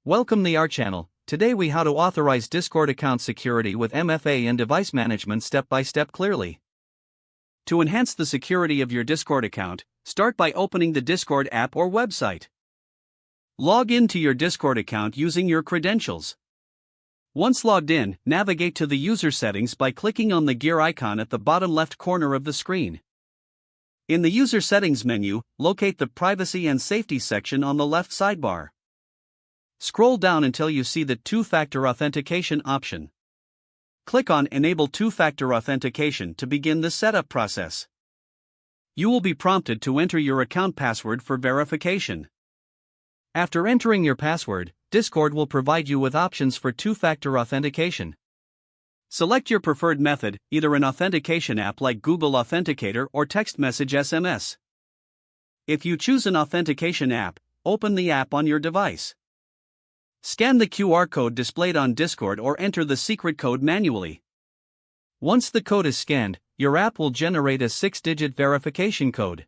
Welcome to our channel. Today we how to authorize Discord account security with MFA and device management step by step clearly. To enhance the security of your Discord account, start by opening the Discord app or website. Log into your Discord account using your credentials. Once logged in, navigate to the user settings by clicking on the gear icon at the bottom left corner of the screen. In the user settings menu, locate the privacy and safety section on the left sidebar. Scroll down until you see the two-factor authentication option. Click on Enable two-factor authentication to begin the setup process. You will be prompted to enter your account password for verification. After entering your password, Discord will provide you with options for two-factor authentication. Select your preferred method, either an authentication app like Google Authenticator or text message SMS. If you choose an authentication app, open the app on your device. Scan the QR code displayed on Discord or enter the secret code manually. Once the code is scanned, your app will generate a 6-digit verification code.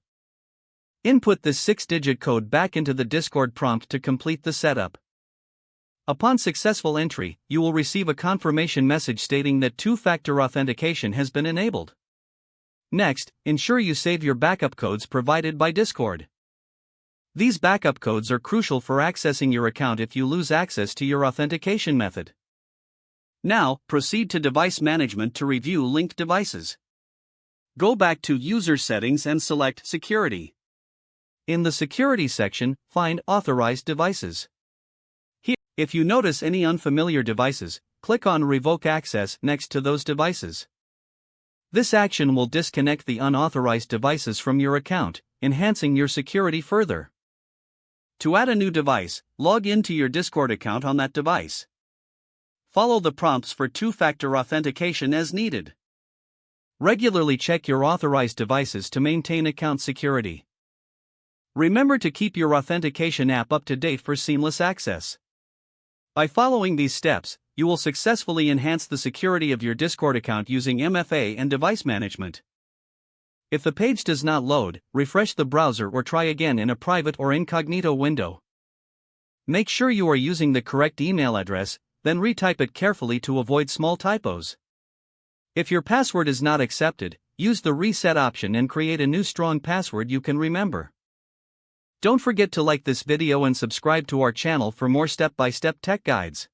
Input this 6-digit code back into the Discord prompt to complete the setup. Upon successful entry, you will receive a confirmation message stating that two-factor authentication has been enabled. Next, ensure you save your backup codes provided by Discord. These backup codes are crucial for accessing your account if you lose access to your authentication method. Now, proceed to device management to review linked devices. Go back to User Settings and select Security. In the Security section, find Authorized Devices. Here, if you notice any unfamiliar devices, click on Revoke Access next to those devices. This action will disconnect the unauthorized devices from your account, enhancing your security further. To add a new device, log into your Discord account on that device. Follow the prompts for two-factor authentication as needed. Regularly check your authorized devices to maintain account security. Remember to keep your authentication app up to date for seamless access. By following these steps, you will successfully enhance the security of your Discord account using MFA and device management. If the page does not load, refresh the browser or try again in a private or incognito window. Make sure you are using the correct email address, then retype it carefully to avoid small typos. If your password is not accepted, use the reset option and create a new strong password you can remember. Don't forget to like this video and subscribe to our channel for more step-by-step tech guides.